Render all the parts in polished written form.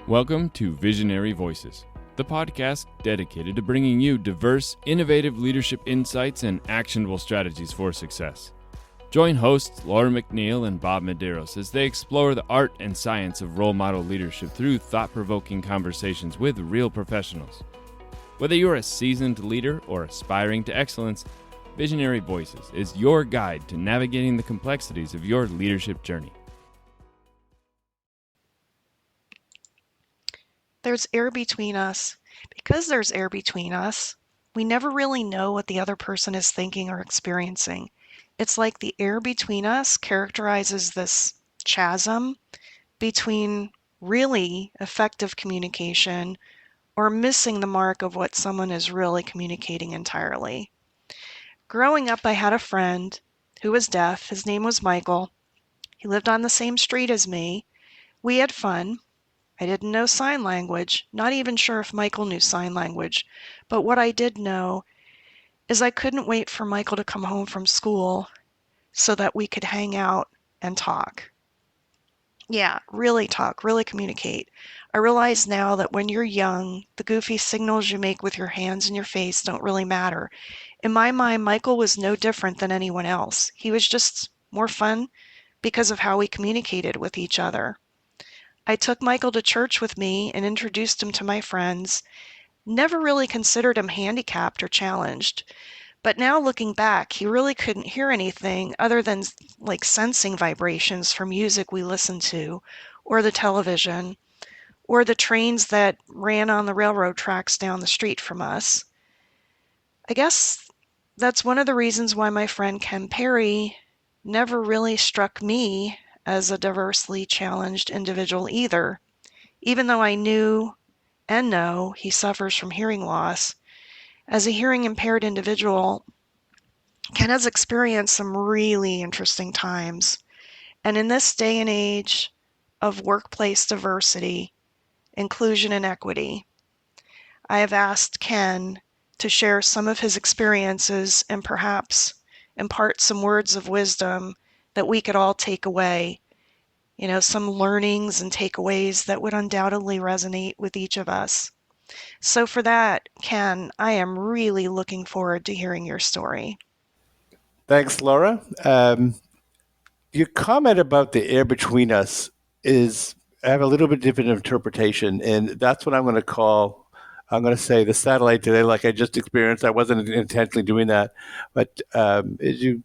Welcome to Visionary Voices, the podcast dedicated to bringing you diverse, innovative leadership insights and actionable strategies for success. Join hosts Laura McNeil and Bob Medeiros as they explore the art and science of role model leadership through thought-provoking conversations with real professionals. Whether you're a seasoned leader or aspiring to excellence, Visionary Voices is your guide to navigating the complexities of your leadership journey. There's air between us. Because there's air between us, we never really know what the other person is thinking or experiencing. It's like the air between us characterizes this chasm between really effective communication or missing the mark of what someone is really communicating entirely. Growing up, I had a friend who was deaf. His name was Michael. He lived on the same street as me. We had fun. I didn't know sign language, not even sure if Michael knew sign language, but what I did know is I couldn't wait for Michael to come home from school so that we could hang out and talk. Yeah, really talk, really communicate. I realize now that when you're young, the goofy signals you make with your hands and your face don't really matter. In my mind, Michael was no different than anyone else. He was just more fun because of how we communicated with each other. I took Michael to church with me and introduced him to my friends. Never really considered him handicapped or challenged. But now looking back, he really couldn't hear anything other than like sensing vibrations from music we listened to, or the television, or the trains that ran on the railroad tracks down the street from us. I guess that's one of the reasons why my friend Ken Perry never really struck me as a diversely challenged individual either. Even though I knew and know he suffers from hearing loss, as a hearing impaired individual, Ken has experienced some really interesting times. And in this day and age of workplace diversity, inclusion, and equity, I have asked Ken to share some of his experiences and perhaps impart some words of wisdom that we could all take away. Some learnings and takeaways that would undoubtedly resonate with each of us. So for that, Ken, I am really looking forward to hearing your story. Thanks, Laura. Your comment about the air between us I have a little bit different interpretation, and that's what I'm going to say the satellite today, like I just experienced. I wasn't intentionally doing that, but as you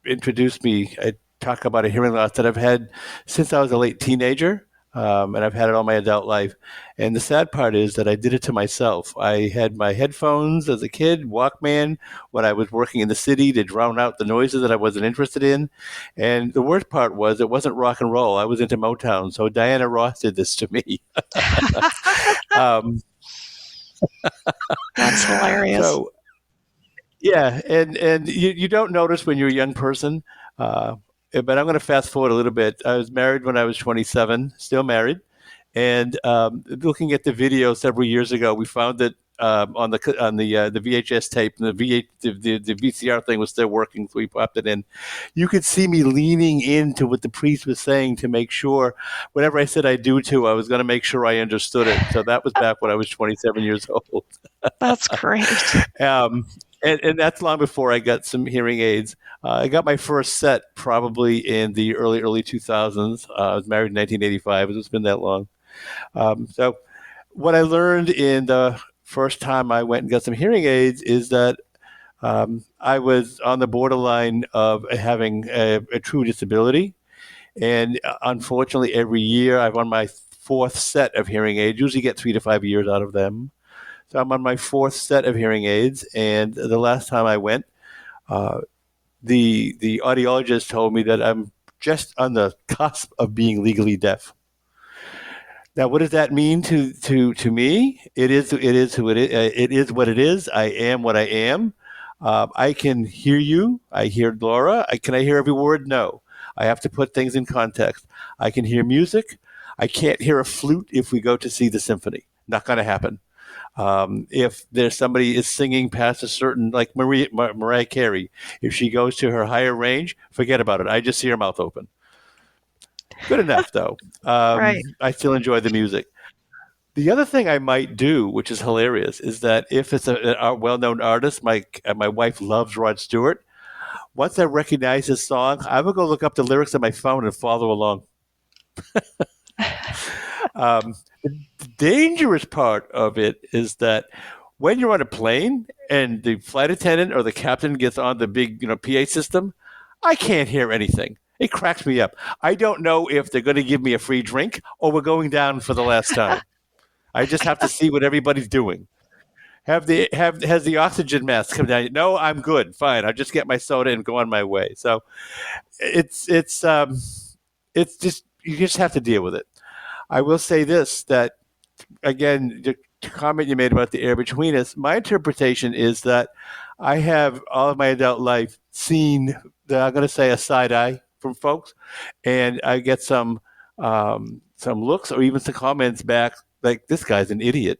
introduced me, I talk about a hearing loss that I've had since I was a late teenager, and I've had it all my adult life. And the sad part is that I did it to myself. I had my headphones as a kid, Walkman, when I was working in the city to drown out the noises that I wasn't interested in. And the worst part was it wasn't rock and roll. I was into Motown. So Diana Ross did this to me. That's hilarious. So, yeah, and you don't notice when you're a young person, but I'm going to fast forward a little bit. I was married when I was 27, still married, and looking at the video several years ago, we found that on the VHS tape, and the VCR thing was still working, so we popped it in. You could see me leaning into what the priest was saying to make sure, whatever I said I do to, I was going to make sure I understood it. So that was back when I was 27 years old. That's great. And that's long before I got some hearing aids. I got my first set probably in the early 2000s. I was married in 1985. It's been that long. So what I learned in the first time I went and got some hearing aids is that I was on the borderline of having a true disability. And unfortunately, every year I'm on my fourth set of hearing aids. Usually get 3 to 5 years out of them. So I'm on my fourth set of hearing aids, and the last time I went, the audiologist told me that I'm just on the cusp of being legally deaf. Now, what does that mean to me? It is who it is. It is what it is. I am what I am. I can hear you. I hear Laura. Can I hear every word? No. I have to put things in context. I can hear music. I can't hear a flute if we go to see the symphony. Not going to happen. If there's somebody is singing past a certain, like Mariah Carey, if she goes to her higher range, forget about it. I just see her mouth open. Good enough, though. Right. I still enjoy the music. The other thing I might do, which is hilarious, is that if it's a well-known artist, my wife loves Rod Stewart. Once I recognize his song, I will go look up the lyrics on my phone and follow along. The dangerous part of it is that when you're on a plane and the flight attendant or the captain gets on the big, PA system, I can't hear anything. It cracks me up. I don't know if they're going to give me a free drink or we're going down for the last time. I just have to see what everybody's doing. Has the oxygen mask come down? No, I'm good. Fine. I'll just get my soda and go on my way. So it's just you just have to deal with it. I will say this that again, the comment you made about the air between us, my interpretation is that I have all of my adult life seen I'm going to say a side eye from folks, and I get some looks or even some comments back like this guy's an idiot.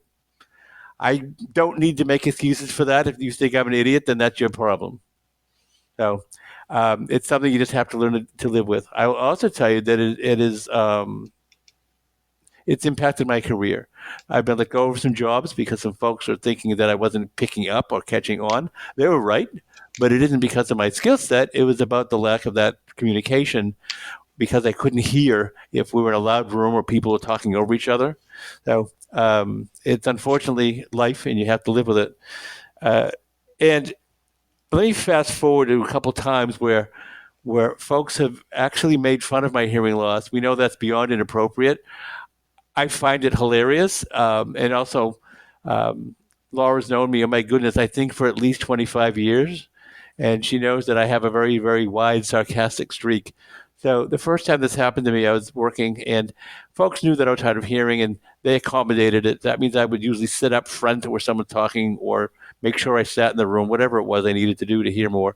I don't need to make excuses for that. If you think I'm an idiot, then that's your problem. So it's something you just have to learn to live with. I will also tell you that it is it's impacted my career. I've been let go of some jobs because some folks are thinking that I wasn't picking up or catching on. They were right, but it isn't because of my skill set. It was about the lack of that communication because I couldn't hear if we were in a loud room or people were talking over each other. So it's unfortunately life, and you have to live with it. And let me fast forward to a couple times where folks have actually made fun of my hearing loss. We know that's beyond inappropriate. I find it hilarious. And also, Laura's known me, oh my goodness, I think for at least 25 years. And she knows that I have a very, very wide sarcastic streak. So the first time this happened to me, I was working, and folks knew that I was hard of hearing, and they accommodated it. That means I would usually sit up front where someone's talking or make sure I sat in the room, whatever it was I needed to do to hear more.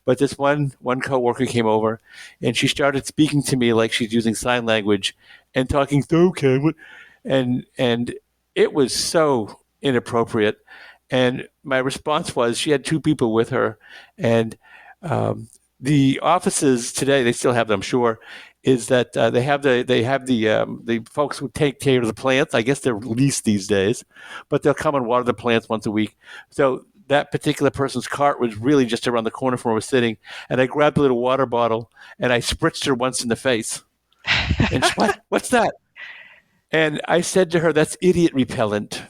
But this one coworker came over, and she started speaking to me like she's using sign language and talking, okay, and it was so inappropriate. And my response was, she had two people with her, and the offices today, they still have them, I'm sure, is that they have the folks who take care of the plants. I guess they're leased these days, but they'll come and water the plants once a week. So that particular person's cart was really just around the corner from where I was sitting, and I grabbed a little water bottle and I spritzed her once in the face. And she, what's that? And I said to her, that's idiot repellent.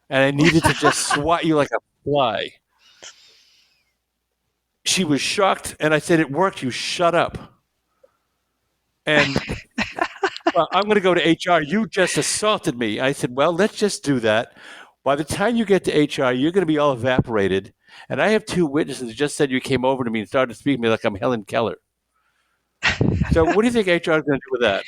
And I needed to just swat you like a fly. She was shocked, and I said, it worked. You shut up. And well, I'm going to go to HR. You just assaulted me. I said, well, let's just do that. By the time you get to HR, you're going to be all evaporated. And I have two witnesses who just said you came over to me and started speaking to me like I'm Helen Keller. So what do you think HR is going to do with that?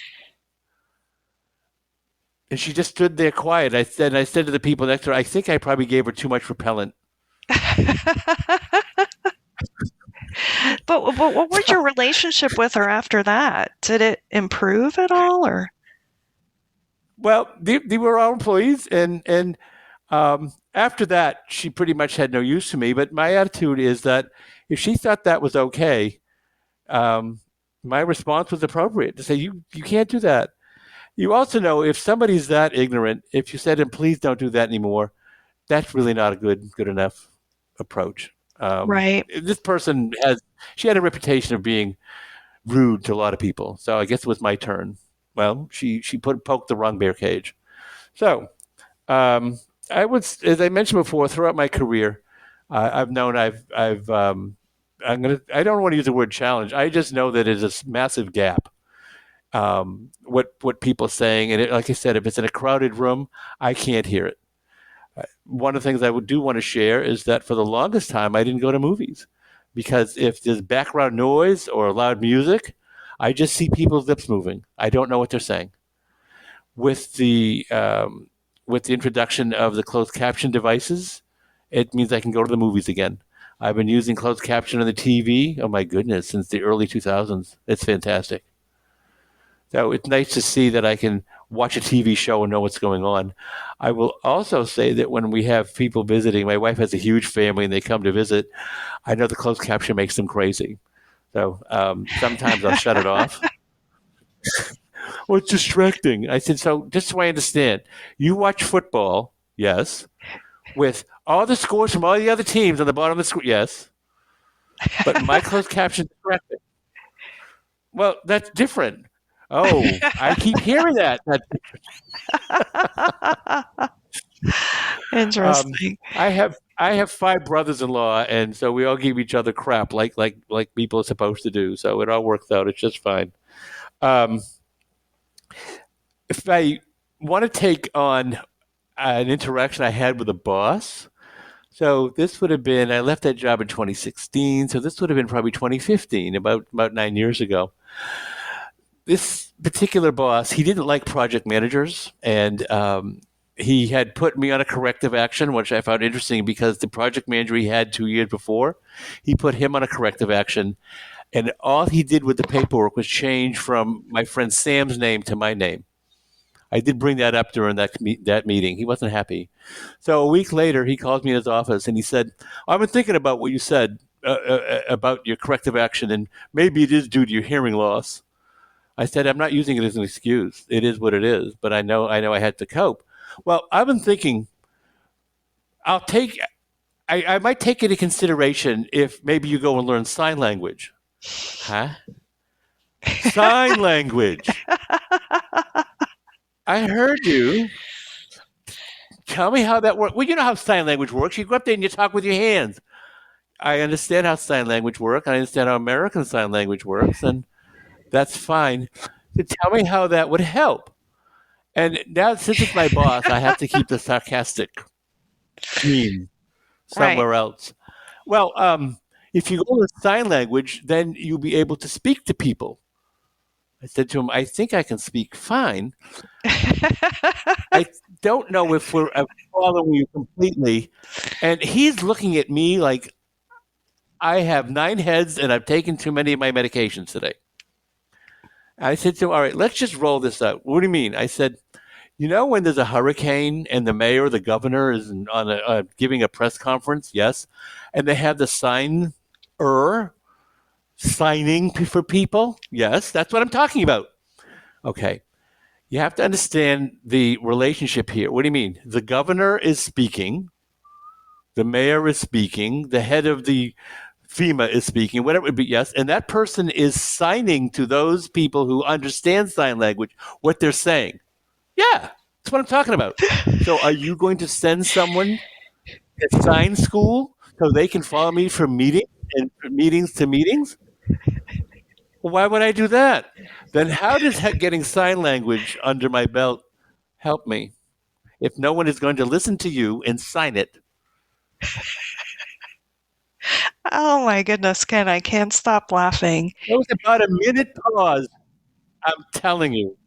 And she just stood there quiet. I said to the people next to her, I think I probably gave her too much repellent. But what was your relationship with her after that? Did it improve at all, or? Well, they were all employees, and after that, she pretty much had no use for me. But my attitude is that if she thought that was okay, my response was appropriate to say, you can't do that. You also know if somebody's that ignorant, if you said, and please don't do that anymore, that's really not a good enough approach. Right. This person she had a reputation of being rude to a lot of people. So I guess it was my turn. Well, she poked the wrong bear cage. So I would, as I mentioned before, throughout my career, I've known I don't want to use the word challenge. I just know that it's a massive gap. What people are saying, and like I said, if it's in a crowded room, I can't hear it. One of the things I do want to share is that for the longest time, I didn't go to movies because if there's background noise or loud music, I just see people's lips moving. I don't know what they're saying. With the introduction of the closed caption devices, it means I can go to the movies again. I've been using closed caption on the TV, oh my goodness, since the early 2000s. It's fantastic. So it's nice to see that I can watch a TV show and know what's going on. I will also say that when we have people visiting, my wife has a huge family and they come to visit, I know the closed caption makes them crazy. So sometimes I'll shut it off. Well, it's distracting. I said, so just so I understand, you watch football, yes, with all the scores from all the other teams on the bottom of the screen, yes, but my closed caption distracting. Well, that's different. Oh, I keep hearing that. Interesting. I have 5 brothers-in-law, and so we all give each other crap like people are supposed to do. So it all works out. It's just fine. Um, if I want to take on an interaction I had with a boss, so this would have been I left that job in 2016, so this would have been probably 2015, about 9 years ago. This particular boss, he didn't like project managers, and he had put me on a corrective action, which I found interesting because the project manager he had 2 years before, he put him on a corrective action, and all he did with the paperwork was change from my friend Sam's name to my name. I did bring that up during that meeting. He wasn't happy. So a week later, he called me in his office and he said, "I've been thinking about what you said about your corrective action, and maybe it is due to your hearing loss." I said, "I'm not using it as an excuse. It is what it is, but I had to cope." Well, I've been thinking I might take into consideration if maybe you go and learn sign language. Huh? Sign language. I heard you. Tell me how that works. Well, you know how sign language works. You go up there and you talk with your hands. I understand how sign language works. I understand how American Sign Language works, and that's fine. So tell me how that would help. And now, since it's my boss, I have to keep the sarcastic gene Right. somewhere else. Well, if you go with sign language, then you'll be able to speak to people. I said to him, I think I can speak fine. I don't know if we're following you completely. And he's looking at me like I have 9 heads and I've taken too many of my medications today. I said to him, all right, let's just roll this out. What do you mean? I said, you know when there's a hurricane and the mayor or the governor is on giving a press conference? Yes. And they have the signing for people? Yes, that's what I'm talking about. Okay. You have to understand the relationship here. What do you mean? The governor is speaking. The mayor is speaking. The head of the FEMA is speaking, whatever it would be, yes. And that person is signing to those people who understand sign language what they're saying. Yeah, that's what I'm talking about. So are you going to send someone to sign school so they can follow me from meetings and from meetings to meetings? Well, why would I do that? Then how does getting sign language under my belt help me if no one is going to listen to you and sign it? Oh my goodness, Ken, I can't stop laughing. It was about a minute pause. I'm telling you.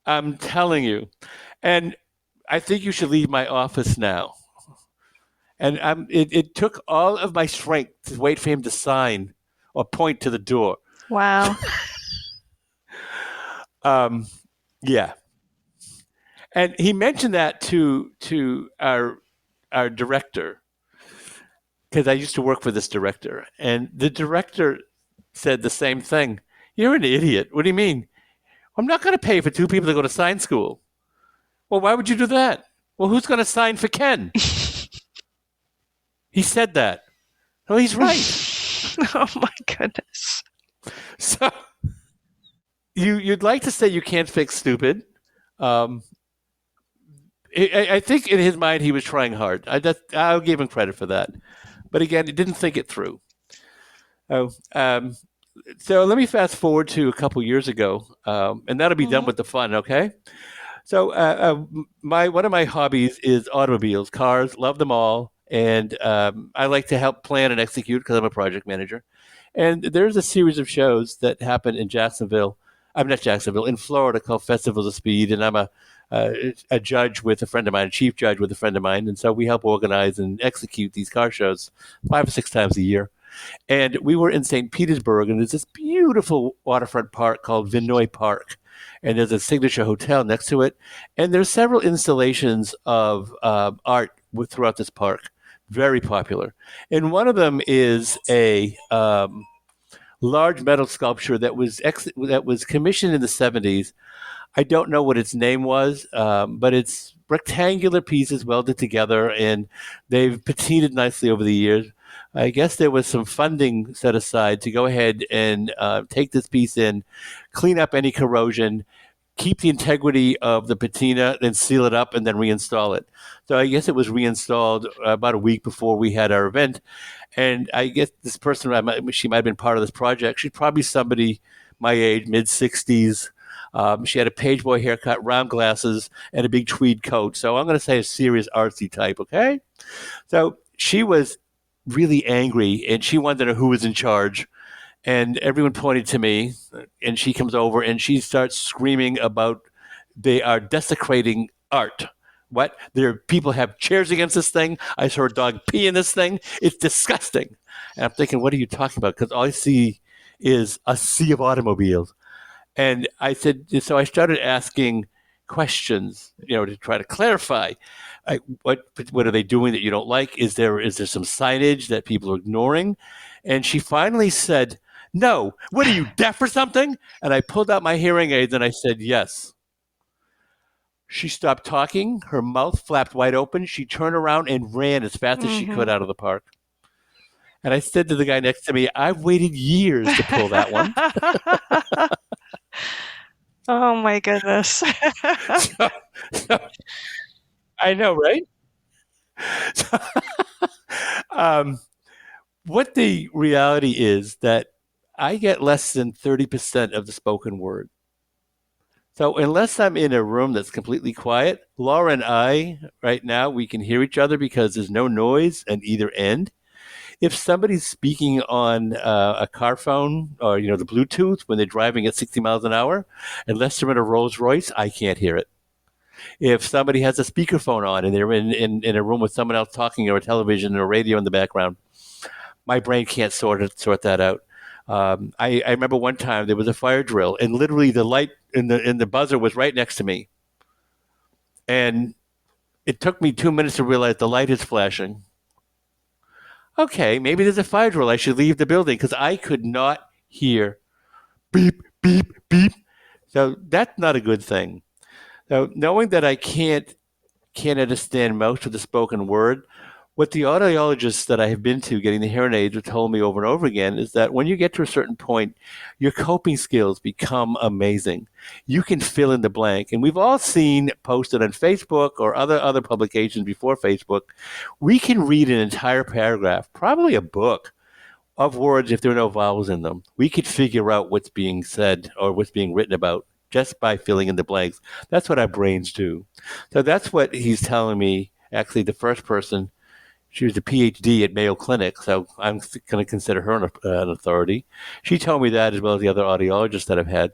I'm telling you. And I think you should leave my office now. And it took all of my strength to wait for him to sign or point to the door. Wow. Yeah. And he mentioned that to our director, because I used to work for this director. And the director said the same thing. You're an idiot. What do you mean? I'm not going to pay for 2 people to go to sign school. Well, why would you do that? Well, who's going to sign for Ken? He said that. Well, he's right. Oh my goodness. So you'd like to say you can't fix stupid. I think in his mind he was trying hard. I'll give him credit for that. But again, he didn't think it through. So let me fast forward to a couple years ago, and that'll be done with the fun, okay? So one of my hobbies is automobiles, cars, love them all. And I like to help plan and execute because I'm a project manager. And there's a series of shows that happen in in Florida called Festivals of Speed. And I'm a judge with a friend of mine, a chief judge with a friend of mine. And so we help organize and execute these car shows 5 or 6 times a year. And we were in St. Petersburg, and there's this beautiful waterfront park called Vinoy Park. And there's a signature hotel next to it. And there's several installations of art throughout this park, very popular. And one of them is a large metal sculpture that was commissioned in the 70s. I don't know what its name was, but it's rectangular pieces welded together, and they've patinaed nicely over the years. I guess there was some funding set aside to go ahead and take this piece in, clean up any corrosion, keep the integrity of the patina, then seal it up, and then reinstall it. So I guess it was reinstalled about a week before we had our event. And I guess this person, she might have been part of this project. She's probably somebody my age, mid 60s. She had a pageboy haircut, round glasses, and a big tweed coat. So I'm going to say a serious artsy type, okay? So she was really angry, and she wanted to know who was in charge. And everyone pointed to me, and she comes over and she starts screaming about they are desecrating art. What? People have chairs against this thing. I saw a dog pee in this thing. It's disgusting. And I'm thinking, what are you talking about? Because all I see is a sea of automobiles. And I said, so I started asking questions, to try to clarify. What are they doing that you don't like? Is there some signage that people are ignoring? And she finally said, no, what are you, deaf or something? And I pulled out my hearing aids and I said, yes. She stopped talking. Her mouth flapped wide open. She turned around and ran as fast as she could out of the park. And I said to the guy next to me, I've waited years to pull that one. Oh my goodness. so, I know, right? What the reality is that I get less than 30% of the spoken word. So unless I'm in a room that's completely quiet, Laura and I, right now, we can hear each other because there's no noise at either end. If somebody's speaking on a car phone or, the Bluetooth when they're driving at 60 miles an hour, unless they're in a Rolls Royce, I can't hear it. If somebody has a speakerphone on and they're in a room with someone else talking, or a television or a radio in the background, my brain can't sort that out. I remember one time there was a fire drill, and literally the light in the buzzer was right next to me, and it took me 2 minutes to realize the light is flashing. Okay, maybe there's a fire drill. I should leave the building, because I could not hear beep, beep, beep. So that's not a good thing. So knowing that I can't understand most of the spoken word, what the audiologists that I have been to getting the hearing aids have told me over and over again is that when you get to a certain point, your coping skills become amazing. You can fill in the blank. And we've all seen posted on Facebook or other publications before Facebook, we can read an entire paragraph, probably a book, of words if there are no vowels in them. We could figure out what's being said or what's being written about just by filling in the blanks. That's what our brains do. So that's what he's telling me. Actually, the first person, she was a PhD at Mayo Clinic, so I'm going to consider her an authority. She told me that, as well as the other audiologists that I've had,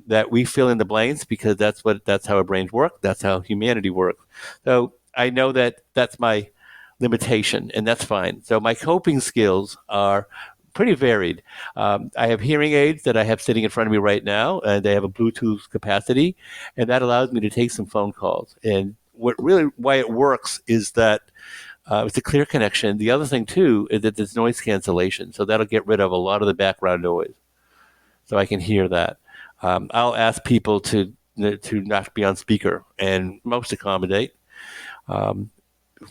that we fill in the blanks because that's how our brains work. That's how humanity works. So I know that that's my limitation, and that's fine. So my coping skills are pretty varied. I have hearing aids that I have sitting in front of me right now, and they have a Bluetooth capacity, and that allows me to take some phone calls. And why it works is that it's a clear connection. The other thing, too, is that there's noise cancellation. So that'll get rid of a lot of the background noise. So I can hear that. I'll ask people to not be on speaker, and most accommodate.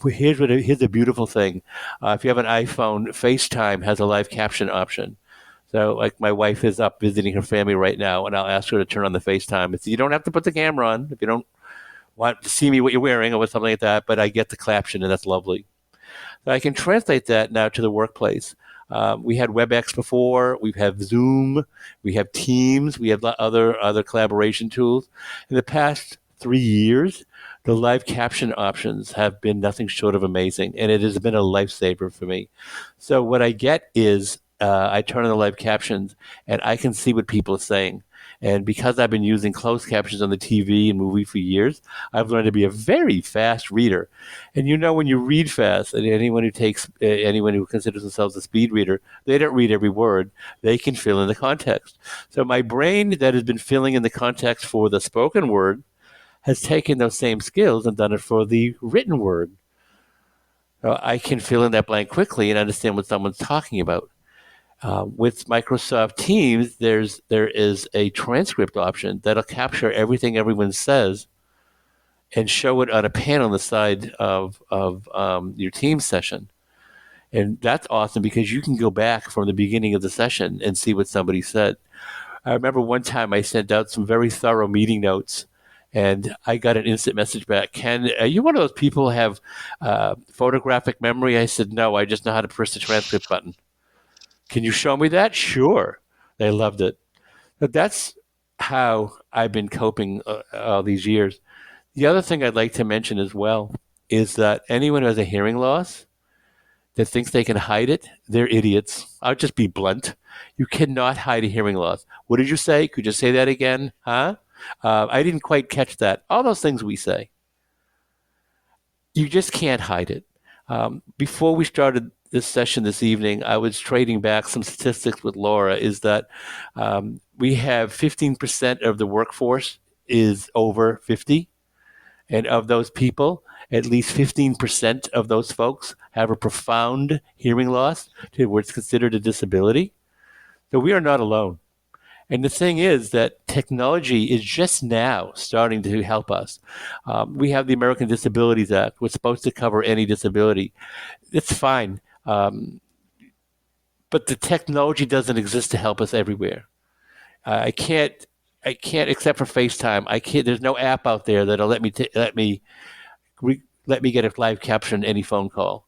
Here's a beautiful thing. If you have an iPhone, FaceTime has a live caption option. So, like, my wife is up visiting her family right now, and I'll ask her to turn on the FaceTime. You don't have to put the camera on if you don't want to see me what you're wearing or something like that, but I get the caption, and that's lovely. So I can translate that now to the workplace. We had WebEx before. We have Zoom. We have Teams. We have other collaboration tools. In the past 3 years, the live caption options have been nothing short of amazing, and it has been a lifesaver for me. So what I get is I turn on the live captions, and I can see what people are saying. And because I've been using closed captions on the TV and movie for years, I've learned to be a very fast reader. And when you read fast, and anyone who considers themselves a speed reader, they don't read every word. They can fill in the context. So my brain that has been filling in the context for the spoken word has taken those same skills and done it for the written word. So I can fill in that blank quickly and understand what someone's talking about. With Microsoft Teams, there is a transcript option that'll capture everything everyone says and show it on a panel on the side of your team session. And that's awesome because you can go back from the beginning of the session and see what somebody said. I remember one time I sent out some very thorough meeting notes, and I got an instant message back. Ken, are you one of those people who have photographic memory? I said, no, I just know how to press the transcript button. Can you show me that? Sure. They loved it. But that's how I've been coping all these years. The other thing I'd like to mention as well is that anyone who has a hearing loss that thinks they can hide it, they're idiots. I'll just be blunt. You cannot hide a hearing loss. What did you say? Could you say that again? Huh? I didn't quite catch that. All those things we say. You just can't hide it. Before we started this session this evening, I was trading back some statistics with Laura, is that we have 15% of the workforce is over 50. And of those people, at least 15% of those folks have a profound hearing loss to where it's considered a disability. So we are not alone. And the thing is that technology is just now starting to help us. We have the American Disabilities Act. We're supposed to cover any disability. It's fine. But the technology doesn't exist to help us everywhere. I can't, except for FaceTime. I can't. There's no app out there that'll let me get a live caption on any phone call.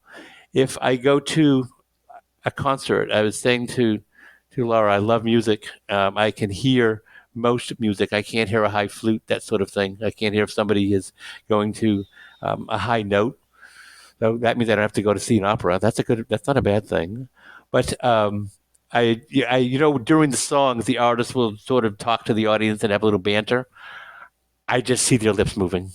If I go to a concert, I was saying to Laura, I love music. I can hear most music. I can't hear a high flute, that sort of thing. I can't hear if somebody is going to a high note. So that means I don't have to go to see an opera. That's not a bad thing. But during the songs, the artist will sort of talk to the audience and have a little banter. I just see their lips moving.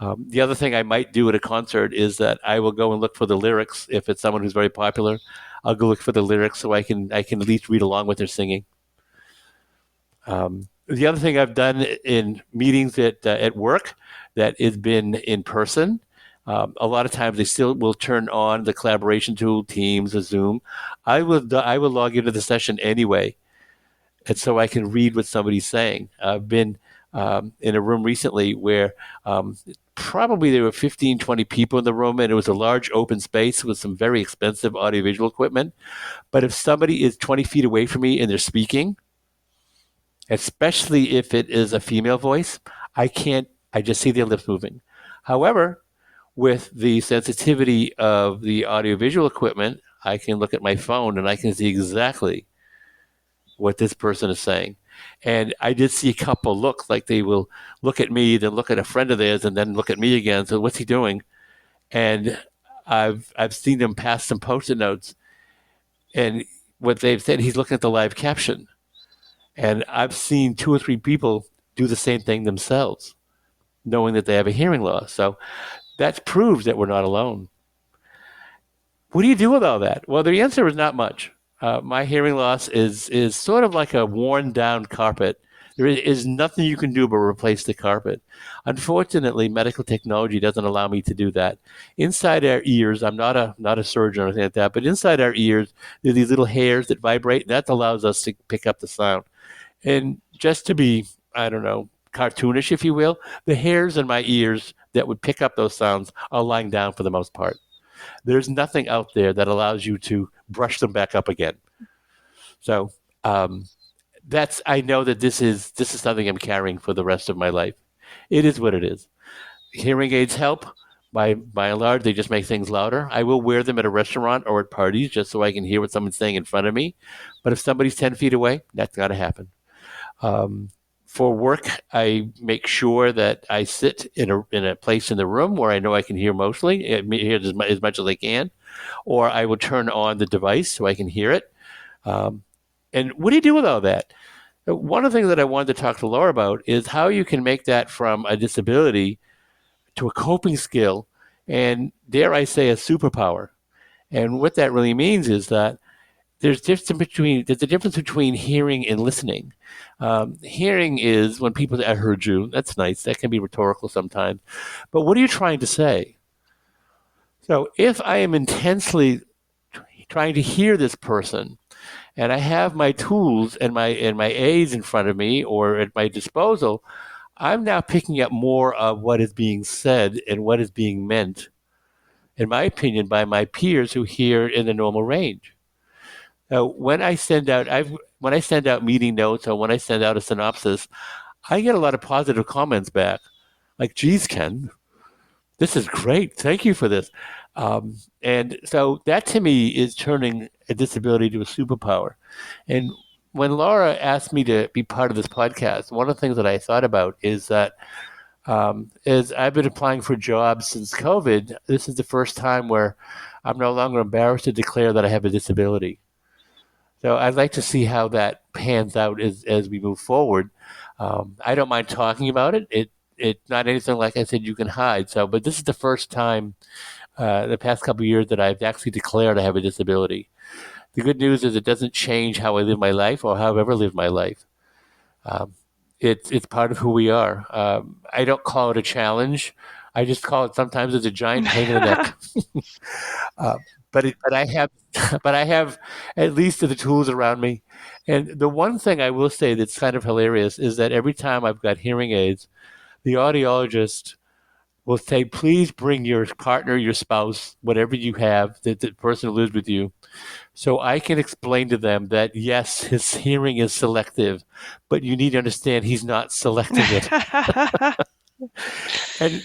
The other thing I might do at a concert is that I will go and look for the lyrics. If it's someone who's very popular, I'll go look for the lyrics so I can at least read along with their singing. The other thing I've done in meetings at work that has been in person, a lot of times they still will turn on the collaboration tool, Teams or Zoom. I will log into the session anyway, and so I can read what somebody's saying. I've been in a room recently where probably there were 15, 20 people in the room, and it was a large open space with some very expensive audiovisual equipment. But if somebody is 20 feet away from me and they're speaking, especially if it is a female voice, I just see their lips moving. However, with the sensitivity of the audiovisual equipment, I can look at my phone and I can see exactly what this person is saying. And I did see a couple look like they will look at me, then look at a friend of theirs, and then look at me again. So what's he doing? And I've seen them pass some Post-it notes, and what they've said, he's looking at the live caption. And I've seen 2 or 3 people do the same thing themselves, knowing that they have a hearing loss. So that proves that we're not alone. What do you do with all that? Well, the answer is not much. My hearing loss is sort of like a worn down carpet. There is nothing you can do but replace the carpet. Unfortunately, medical technology doesn't allow me to do that. Inside our ears, I'm not a surgeon or anything like that, but inside our ears, there are these little hairs that vibrate, and that allows us to pick up the sound. And just to be, I don't know, cartoonish, if you will, the hairs in my ears that would pick up those sounds are lying down for the most part. There's nothing out there that allows you to brush them back up again. So I know that this is something I'm carrying for the rest of my life. It is what it is. Hearing aids help. By and large, they just make things louder. I will wear them at a restaurant or at parties just so I can hear what someone's saying in front of me. But if somebody's 10 feet away, that's got to happen. For work, I make sure that I sit in a place in the room where I know I can hear mostly, hear as much as I can, or I will turn on the device so I can hear it. And what do you do with all that? One of the things that I wanted to talk to Laura about is how you can make that from a disability to a coping skill, and dare I say a superpower. And what that really means is that there's a difference between hearing and listening. Hearing is when people say, I heard you. That's nice. That can be rhetorical sometimes. But what are you trying to say? So if I am intensely trying to hear this person, and I have my tools and my aids in front of me or at my disposal, I'm now picking up more of what is being said and what is being meant, in my opinion, by my peers who hear in the normal range. Now, when I send out meeting notes or when I send out a synopsis, I get a lot of positive comments back, like, "Geez, Ken, this is great. Thank you for this." And so that to me is turning a disability to a superpower. And when Laura asked me to be part of this podcast, one of the things that I thought about is that is I've been applying for jobs since COVID. This is the first time where I'm no longer embarrassed to declare that I have a disability. So I'd like to see how that pans out as we move forward. I don't mind talking about it. It's not anything, like I said, you can hide. So, but this is the first time the past couple of years that I've actually declared I have a disability. The good news is it doesn't change how I live my life or how I've ever lived my life. Um, it's part of who we are. I don't call it a challenge. I just call it sometimes it's a giant pain in the neck. uh, but I have but I have at least the tools around me. And the one thing I will say that's kind of hilarious is that every time I've got hearing aids, the audiologist will say, "Please bring your partner, your spouse, whatever you have, the person who lives with you, so I can explain to them that yes, his hearing is selective, but you need to understand he's not selecting it." And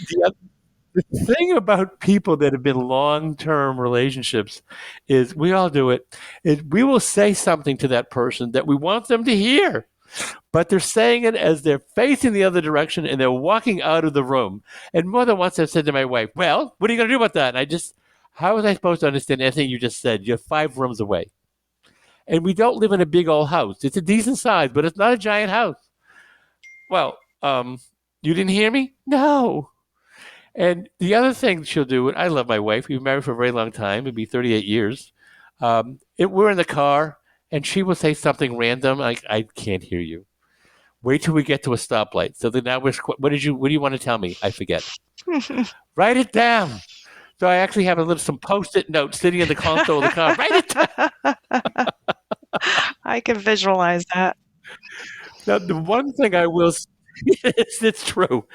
the thing about people that have been long-term relationships is we all do it. Is we will say something to that person that we want them to hear, but they're saying it as they're facing the other direction and they're walking out of the room. And more than once I've said to my wife, "Well, what are you going to do about that?" And how was I supposed to understand anything you just said? You're 5 rooms away. And we don't live in a big old house. It's a decent size, but it's not a giant house. Well, you didn't hear me? No. And the other thing she'll do, and I love my wife. We've been married for a very long time. It'll be 38 years. We're in the car, and she will say something random like, "I can't hear you. Wait till we get to a stoplight." So then now what do you want to tell me? I forget. Write it down. So I actually have some Post-it notes sitting in the console of the car. Write it down. I can visualize that. Now, the one thing I will, it's true.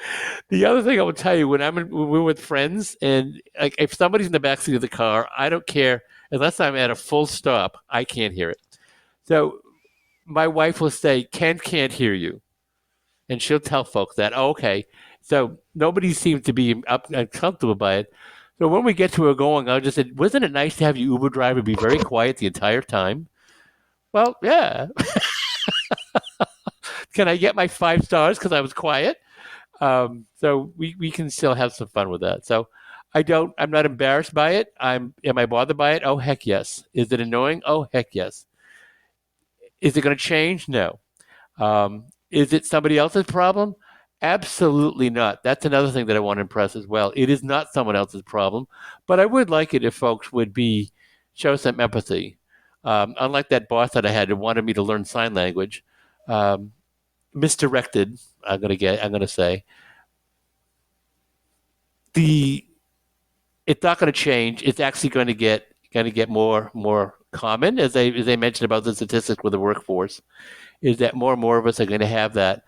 The other thing I will tell you, when we're with friends, and like if somebody's in the backseat of the car, I don't care unless I'm at a full stop. I can't hear it. So my wife will say, "Ken can't hear you," and she'll tell folks that. "Oh, okay." So nobody seems to be uncomfortable by it. So when we get to a going, I'll just say, "Wasn't it nice to have your Uber driver be very quiet the entire time?" "Well, yeah." "Can I get my 5 stars because I was quiet?" So we can still have some fun with that. So I'm not embarrassed by it. Am I bothered by it? Oh, heck yes. Is it annoying? Oh, heck yes. Is it going to change? No. Is it somebody else's problem? Absolutely not. That's another thing that I want to impress as well. It is not someone else's problem, but I would like it if folks would show some empathy. Unlike that boss that I had who wanted me to learn sign language, misdirected. I'm going to say it's not going to change. It's actually going to get more common, as I mentioned about the statistics with the workforce, is that more and more of us are going to have that.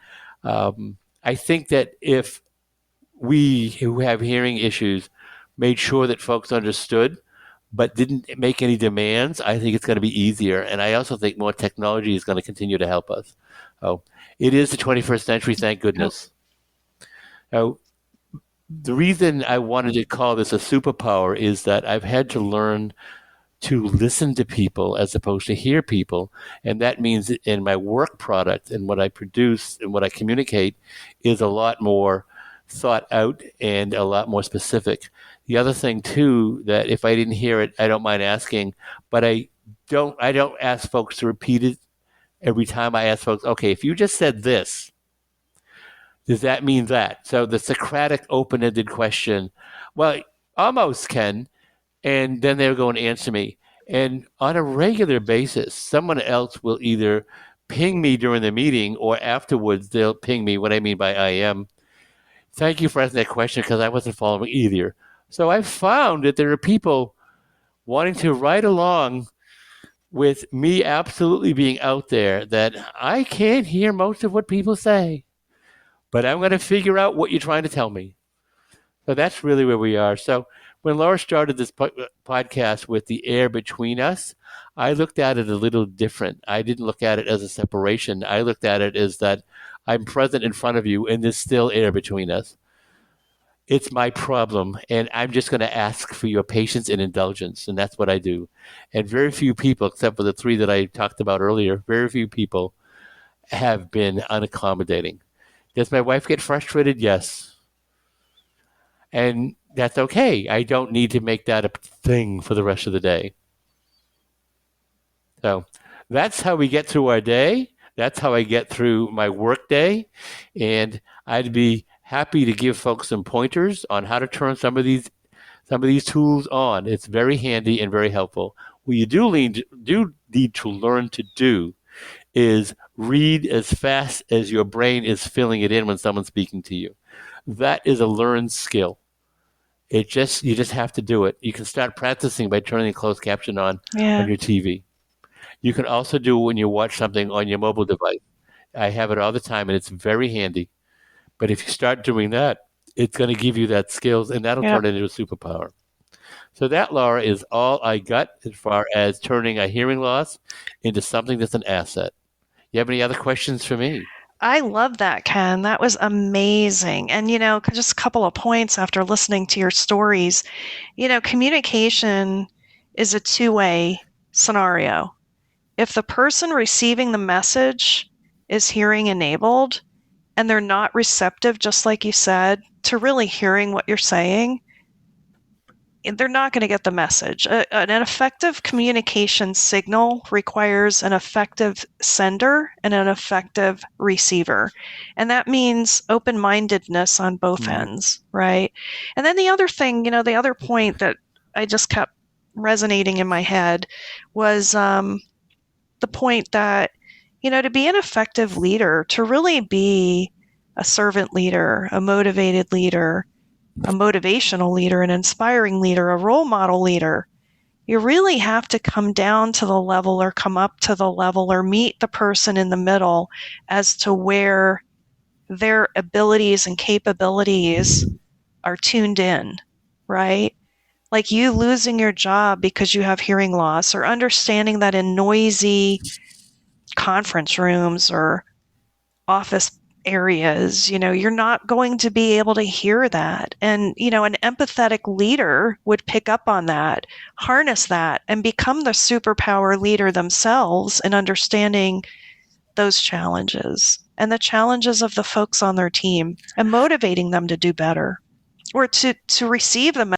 I think that if we who have hearing issues made sure that folks understood but didn't make any demands, I think it's going to be easier. And I also think more technology is going to continue to help us. Oh, it is the 21st century, thank goodness. Now, the reason I wanted to call this a superpower is that I've had to learn to listen to people as opposed to hear people. And that means in my work product and what I produce and what I communicate is a lot more thought out and a lot more specific. The other thing too, that if I didn't hear it, I don't mind asking, but I don't ask folks to repeat it every time. I ask folks, "Okay, if you just said this, does that mean that?" So the Socratic open-ended question, "Well, almost, Ken." And then they'll go and answer me. And on a regular basis, someone else will either ping me during the meeting or afterwards they'll ping me. What I mean by "I am. Thank you for asking that question because I wasn't following either." So I've found that there are people wanting to ride along with me absolutely being out there that I can't hear most of what people say, but I'm going to figure out what you're trying to tell me. So that's really where we are. So when Laura started this podcast with the air between us, I looked at it a little different. I didn't look at it as a separation. I looked at it as that I'm present in front of you and there's still air between us. It's my problem, and I'm just going to ask for your patience and indulgence, and that's what I do. And very few people, except for the three that I talked about earlier, very few people have been unaccommodating. Does my wife get frustrated? Yes. And that's okay. I don't need to make that a thing for the rest of the day. So that's how we get through our day. That's how I get through my work day. And I'd be happy to give folks some pointers on how to turn some of these tools on. It's very handy and very helpful. What you do need to learn to do is read as fast as your brain is filling it in when someone's speaking to you. That is a learned skill. You just have to do it. You can start practicing by turning the closed caption on your TV. You can also do it when you watch something on your mobile device. I have it all the time, and it's very handy. But if you start doing that, it's going to give you that skills, and that'll turn it into a superpower. So that, Laura, is all I got as far as turning a hearing loss into something that's an asset. You have any other questions for me? I love that, Ken. That was amazing. And, just a couple of points after listening to your stories. Communication is a two-way scenario. If the person receiving the message is hearing enabled and they're not receptive, just like you said, to really hearing what you're saying, they're not going to get the message. An effective communication signal requires an effective sender and an effective receiver. And that means open-mindedness on both ends, right? And then the other thing, the other point that I just kept resonating in my head was the point that, to be an effective leader, to really be a servant leader, a motivated leader, a motivational leader, an inspiring leader, a role model leader, you really have to come down to the level or come up to the level or meet the person in the middle as to where their abilities and capabilities are tuned in, right? Like you losing your job because you have hearing loss, or understanding that in noisy conference rooms or office areas, you're not going to be able to hear that. And, an empathetic leader would pick up on that, harness that, and become the superpower leader themselves in understanding those challenges and the challenges of the folks on their team and motivating them to do better or to receive them.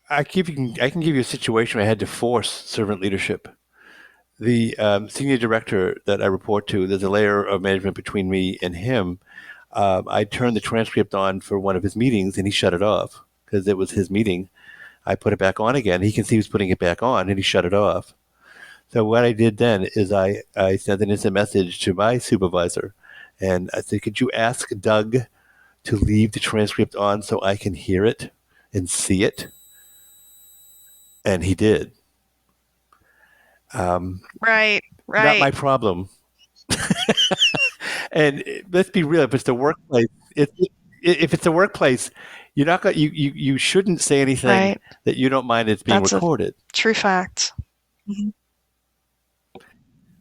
I can give you a situation where I had to force servant leadership. The senior director that I report to, there's a layer of management between me and him. I turned the transcript on for one of his meetings, and he shut it off because it was his meeting. I put it back on again. He can see he was putting it back on, and he shut it off. So what I did then is I sent an instant message to my supervisor, and I said, could you ask Doug to leave the transcript on so I can hear it and see it? And he did. Right. Not my problem. And let's be real. If it's the workplace, if it's the workplace, you're not going. You shouldn't say anything that you don't mind it's being recorded. True fact. Mm-hmm.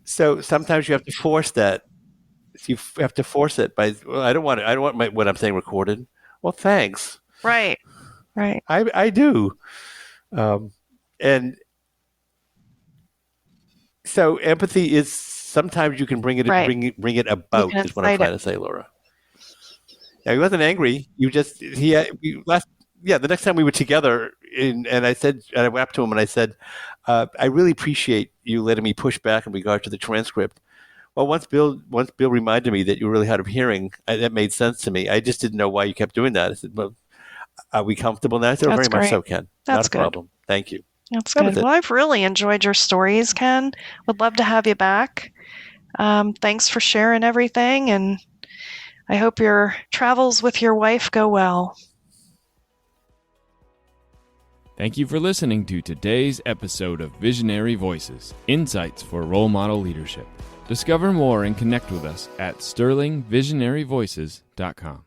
So sometimes you have to force that. You have to force it by. Well, I don't want it. I don't want what I'm saying recorded. Well, thanks. Right. I do. And so empathy is sometimes you can bring it about is what I'm trying to say, Laura. Yeah, he wasn't angry. The next time we were together, and I went up to him and I said, I really appreciate you letting me push back in regard to the transcript. Well, once Bill reminded me that you were really hard of hearing, that made sense to me. I just didn't know why you kept doing that. I said, well, are we comfortable now? I said, very much so, Ken. Not a problem. Thank you. That's good. Well, I've really enjoyed your stories, Ken. Would love to have you back. Thanks for sharing everything, and I hope your travels with your wife go well. Thank you for listening to today's episode of Visionary Voices, Insights for Role Model Leadership. Discover more and connect with us at sterlingvisionaryvoices.com.